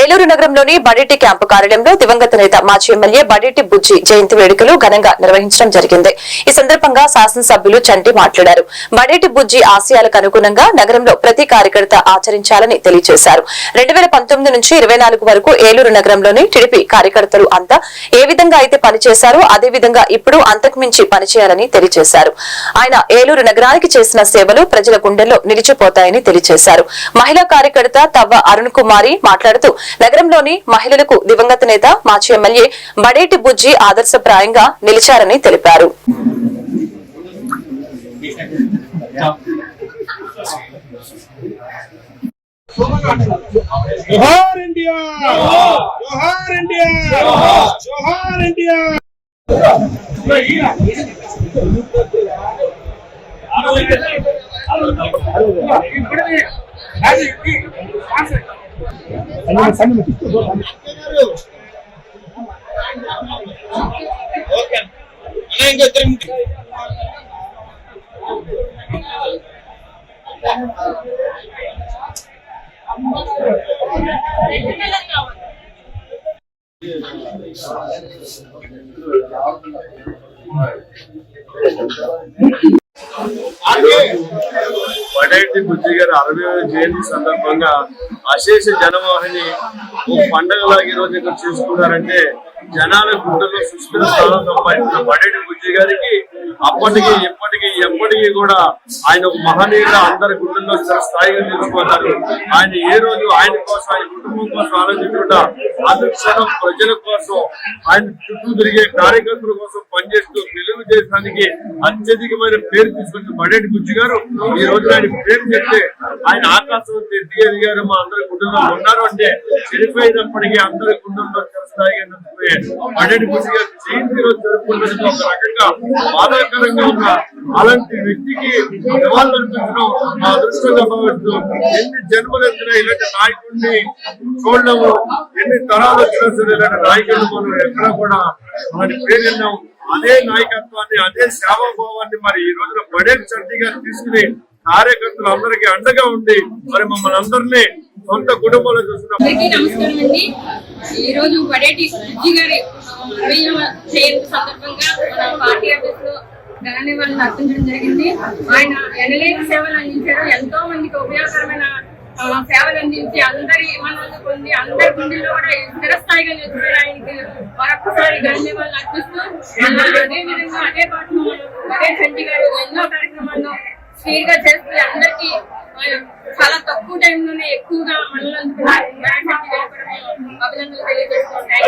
ఏలూరు నగరంలోని బడేటి క్యాంపు కార్యాలయంలో దివంగత నేత మాజీ ఎమ్మెల్యే బడేటి బుజ్జి జయంతి వేడుకలు ఘనంగా నిర్వహించడం జరిగింది. ఈ సందర్భంగా శాసనసభ్యులు చంటి మాట్లాడారు. బడేటి బుజ్జి ఆశయాలకు అనుగుణంగా నగరంలో ప్రతి కార్యకర్త ఆచరించాలని తెలియజేశారు. 2019 నుంచి 24 వరకు ఏలూరు నగరంలోని టీడీపీ కార్యకర్తలు అంతా ఏ విధంగా అయితే పనిచేశారో అదే విధంగా ఇప్పుడు అంతకుమించి పనిచేయాలని తెలియజేశారు. ఆయన ఏలూరు నగరానికి చేసిన సేవలు ప్రజల గుండెల్లో నిలిచిపోతాయని తెలియజేశారు. మహిళా కార్యకర్త తవ్వ అరుణ్ కుమారి మాట్లాడుతూ నగరంలోని మహిళలకు దివంగత నేత మాజీ ఎమ్మెల్యే బడేటి బుజ్జి ఆదర్శప్రాయంగా నిలిచారని తెలిపారు. జోహార్ ఇండియా, జోహార్ ఇండియా, జోహార్ ఇండియా. బడేటి బుజ్జి గారి 60వ జయంతి సందర్భంగా అశేష జనవాహిని పండగలాగా ఈ రోజు ఇక్కడ చేసుకున్నారంటే జనాల గుండెల్లో సుస్థిర స్థానం సంపాదించిన బడేటి బుజ్జి గారికి అప్పటికి ఎప్పటికీ కూడా ఆయన ఒక మహనీయుగా అందరి గుండెల్లో స్థాయిగా నిలిచిపోతారు. ఆయన ఏ రోజు ఆయన కోసం, ఆయన కుటుంబం కోసం ఆలోచించకుండా అనుక్షణం ప్రజల కోసం, ఆయన చుట్టూ తిరిగే కార్యకర్తల కోసం పనిచేస్తూ తెలుగుదేశానికి అత్యధికమైన పేరు తీసుకొచ్చిన బడేటి బుజ్జి గారు ఈ రోజు ఆయన పేరు చెప్తే ఆయన ఆకాశం ఎదిగారు మా అందరి గుండెల్లో ఉన్నారు అంటే చనిపోయినప్పటికీ అందరి గుండెల్లో స్థాయిగా నిలిచిపోయే బడేటి బుజ్జి గారు జయంతి రోజు జరుపుకున్నది ఒక రకంగా బాధాకరంగా ఉన్న అలాంటి వ్యక్తికి నివాళులర్పించడం మా అదృష్టంగా భావిస్తూ ఎన్ని జన్మలు ఎత్తినా ఇలాంటి నాయకుడిని చూడలేము, ఎన్ని తరాలు వచ్చినా సరే ఇలాంటి నాయకులు మనం ఎక్కడా కూడా వారి పేరు విన్నాం. అదే నాయకత్వాన్ని, అదే సేవాభావాన్ని మరి ఈ రోజున బడేటి చంటి గారు తీసుకుని కార్యకర్తలు అందరికీ అండగా ఉండి మరి మమ్మల్ని అందరినీ సొంత కుటుంబంలో చూస్తున్నాం. నమస్కారం అండి. ఈ రోజు బడేటి బుజ్జి గారి 60వ జయంతి సందర్భంగా మన పార్టీ ఆఫీస్ లో ఘన నివాళులు అర్పించడం జరిగింది. ఆయన ఎనలేని సేవలు అందించారు. ఎంతో మందికి ఉపయోగకరమైన సేవలు అందించి అందరి మనల్ని పొంది అందరి గుండెల్లో కూడా స్థిరస్థాయిగా నిలిచిపోయి ఆయనకి మరొకసారి ఘన నివాళులు అర్పిస్తూ అదే విధంగా అదే పాటు బడేటి చంటి గారు ఎన్నో కార్యక్రమాల్లో స్పీడ్ గా చేస్తూ అందరికీ చాలా తక్కువ టైంలోనే ఎక్కువగా మనలో అభినందనలు తెలియజేసుకుంటాయి.